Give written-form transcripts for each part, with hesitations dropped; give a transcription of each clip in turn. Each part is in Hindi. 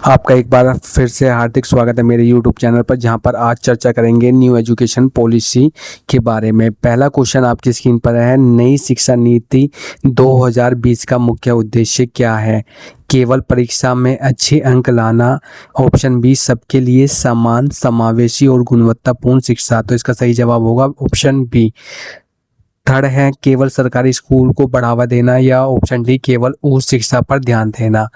आपका एक बार फिर से हार्दिक स्वागत है मेरे YouTube चैनल पर, जहां पर आज चर्चा करेंगे न्यू एजुकेशन पॉलिसी के बारे में। पहला क्वेश्चन आपकी स्क्रीन पर है, नई शिक्षा नीति 2020 का मुख्य उद्देश्य क्या है? केवल परीक्षा में अच्छे अंक लाना। ऑप्शन बी, सबके लिए समान, समावेशी और गुणवत्तापूर्ण शिक्षा। तो इसका सही जवाब होगा ऑप्शन बी। थर्ड है, केवल सरकारी स्कूल को बढ़ावा देना, या ऑप्शन डी, केवल उच्च शिक्षा पर ध्यान देना।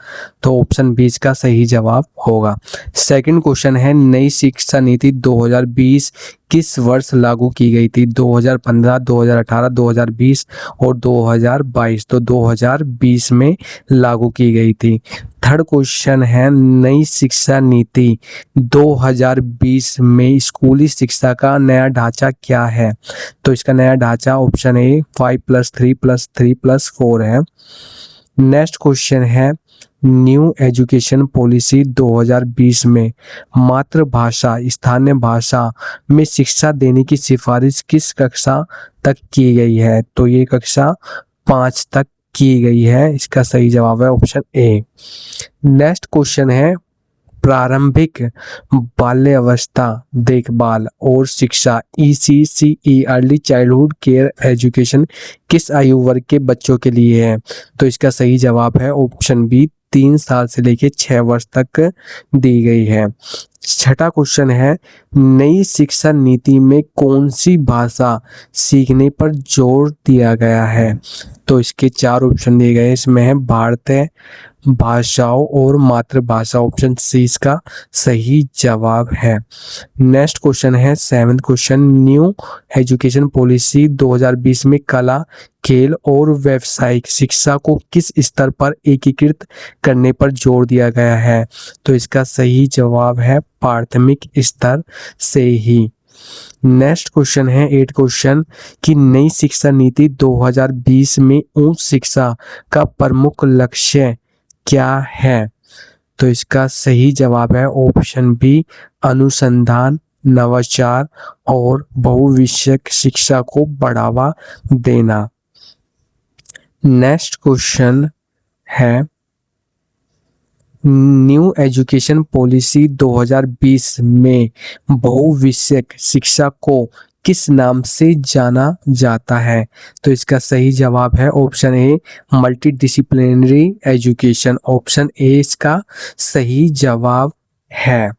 तो ऑप्शन बी इसका सही जवाब होगा। सेकंड क्वेश्चन है, नई शिक्षा नीति 2020 किस वर्ष लागू की गई थी? 2015, 2018, 2020 और 2022। तो 2020 में लागू की गई थी। थर्ड क्वेश्चन है, नई शिक्षा नीति 2020 में स्कूली शिक्षा का नया ढांचा क्या है? तो इसका नया ढांचा ऑप्शन ए 5+3+3+4 है। नेक्स्ट क्वेश्चन है, न्यू एजुकेशन पॉलिसी 2020 में मातृभाषा स्थानीय भाषा में शिक्षा देने की सिफारिश किस कक्षा तक की गई है? तो ये कक्षा 5 तक की गई है। इसका सही जवाब है ऑप्शन ए। नेक्स्ट क्वेश्चन है, प्रारंभिक बाल्यावस्था देखभाल और शिक्षा ECCE early childhood care education किस आयु वर्ग के बच्चों के लिए है? तो इसका सही जवाब है ऑप्शन बी, 3 साल से लेकर 6 वर्ष तक दी गई है। छठा क्वेश्चन है, नई शिक्षा नीति में कौन सी भाषा सीखने पर जोर दिया गया है? तो इसके 4 ऑप्शन दिए गए, इसमें है भारतीय भाषाओं और मातृभाषा। ऑप्शन सी इसका सही जवाब है। नेक्स्ट क्वेश्चन है, seventh question, new education policy 2020 में कला, खेल और व्यावसायिक शिक्षा को किस स्तर पर एकीकृत करने पर जोर दिया गया है? तो इसका सही जवाब है प्राथमिक स्तर से ही। नेक्स्ट क्वेश्चन है 8 क्वेश्चन, कि नई शिक्षा नीति 2020 में उच्च शिक्षा का प्रमुख लक्ष्य क्या है? तो इसका सही जवाब है ऑप्शन बी, अनुसंधान, नवाचार और बहुविषयक शिक्षा को बढ़ावा देना। नेक्स्ट क्वेश्चन है, न्यू एजुकेशन पॉलिसी 2020 में बहुविषयक शिक्षा को किस नाम से जाना जाता है? तो इसका सही जवाब है option A, multidisciplinary education. Option A इसका सही जवाब है।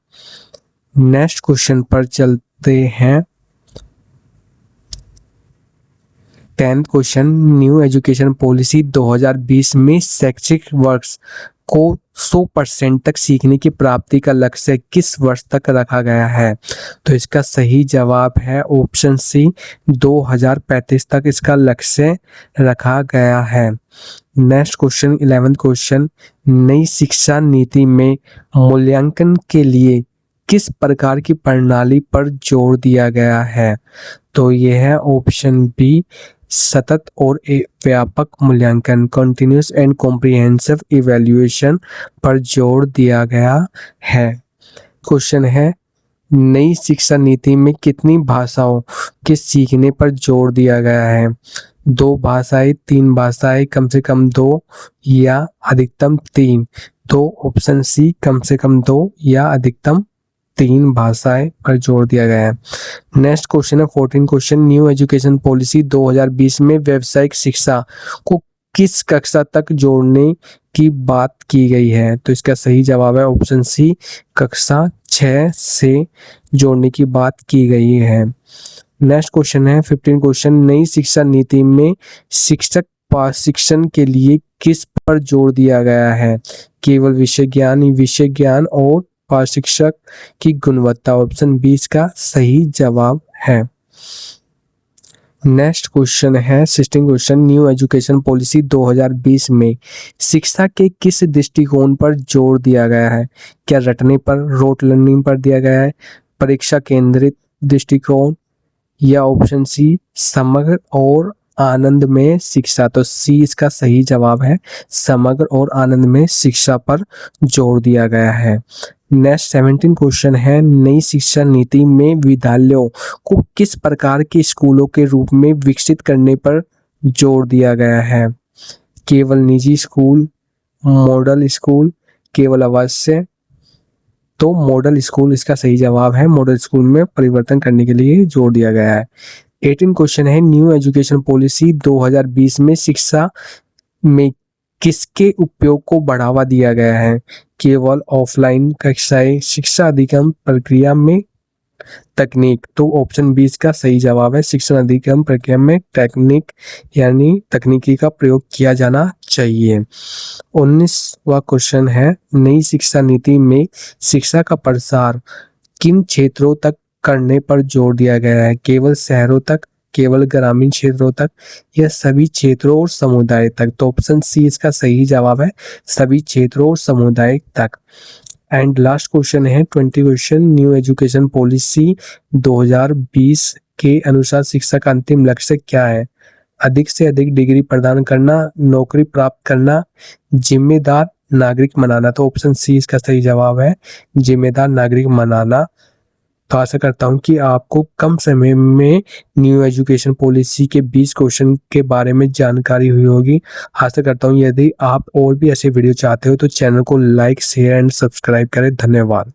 नेक्स्ट क्वेश्चन पर चलते हैं। 10th question, new education policy 2020 में शैक्षिक वर्ष को 100% तक सीखने की प्राप्ति का लक्ष्य किस वर्ष तक रखा गया है? तो इसका सही जवाब है ऑप्शन सी, 2035 तक इसका लक्ष्य रखा गया है। नेक्स्ट क्वेश्चन 11th क्वेश्चन, नई शिक्षा नीति में मूल्यांकन के लिए किस प्रकार की प्रणाली पर जोर दिया गया है? तो यह है ऑप्शन बी, सतत और व्यापक मूल्यांकन, कंटिन्यूस एंड कॉम्प्रिहेंसिव इवैल्यूएशन पर जोर दिया गया है। क्वेश्चन है, नई शिक्षा नीति में कितनी भाषाओं के सीखने पर जोर दिया गया है? 2 भाषाएं, 3 भाषाएं, कम से कम 2 या अधिकतम 3? तो ऑप्शन सी, कम से कम 2 या अधिकतम 3 भाषाएं पर जोर दिया गया है। नेक्स्ट क्वेश्चन है 14 क्वेश्चन, न्यू एजुकेशन पॉलिसी 2020 में व्यावसायिक शिक्षा को किस कक्षा तक जोड़ने की बात की गई है? तो इसका सही जवाब है ऑप्शन सी, कक्षा 6 से जोड़ने की बात की गई है। नेक्स्ट क्वेश्चन है 15 क्वेश्चन, नई शिक्षा नीति में शिक्षक प्रशिक्षण के लिए किस पर जोर दिया गया है? केवल विषय ज्ञान और प्रशिक्षक की गुणवत्ता। ऑप्शन बी इसका सही जवाब है। नेक्स्ट क्वेश्चन है 16 क्वेश्चन, न्यू एजुकेशन पॉलिसी 2020 में शिक्षा के किस दृष्टिकोण पर जोर दिया गया है? क्या रटने पर, रोट लर्निंग पर दिया गया है, परीक्षा केंद्रित दृष्टिकोण, या ऑप्शन सी, समग्र और आनंद में शिक्षा? तो सी इसका सही जवाब है, समग्र और आनंद में शिक्षा पर जोर दिया गया है। नेक्स्ट 17 क्वेश्चन है, नई शिक्षा नीति में विद्यालयों को किस प्रकार के स्कूलों के रूप में विकसित करने पर जोर दिया गया है? केवल निजी स्कूल, मॉडल स्कूल, केवल आवासीय तो मॉडल स्कूल इसका सही जवाब है। मॉडल स्कूल में परिवर्तन करने के लिए जोर दिया गया है। 18 क्वेश्चन है, न्यू एजुकेशन पॉलिसी 2020 में शिक्षा में किसके उपयोग को बढ़ावा दिया गया है? केवल ऑफलाइन कक्षाएं, शिक्षा अधिगम प्रक्रिया में तकनीक। तो ऑप्शन 20 का सही जवाब है, शिक्षण अधिगम प्रक्रिया में टेक्निक यानी तकनीकी का प्रयोग किया जाना चाहिए। 19वां क्वेश्चन है, नई शिक्षा नीति में शिक्षा का प्रसार किन क्षेत्रों तक करने पर जोर दिया गया है? केवल शहरों तक, केवल ग्रामीण क्षेत्रों तक या सभी क्षेत्रों और समुदाय तक? तो ऑप्शन सी इसका सही जवाब है, सभी क्षेत्रों और समुदाय तक। एंड लास्ट क्वेश्चन है 20 क्वेश्चन, न्यू एजुकेशन पॉलिसी 2020 के अनुसार शिक्षा का अंतिम लक्ष्य क्या है? अधिक से अधिक डिग्री प्रदान करना, नौकरी प्राप्त करना, जिम्मेदार नागरिक बनाना। तो ऑप्शन सी इसका सही जवाब है, जिम्मेदार नागरिक बनाना। तो आशा करता हूँ कि आपको कम समय में न्यू एजुकेशन पॉलिसी के 20 क्वेश्चन के बारे में जानकारी हुई होगी। आशा करता हूँ यदि आप और भी ऐसे वीडियो चाहते हो तो चैनल को लाइक, शेयर एंड सब्सक्राइब करें। धन्यवाद।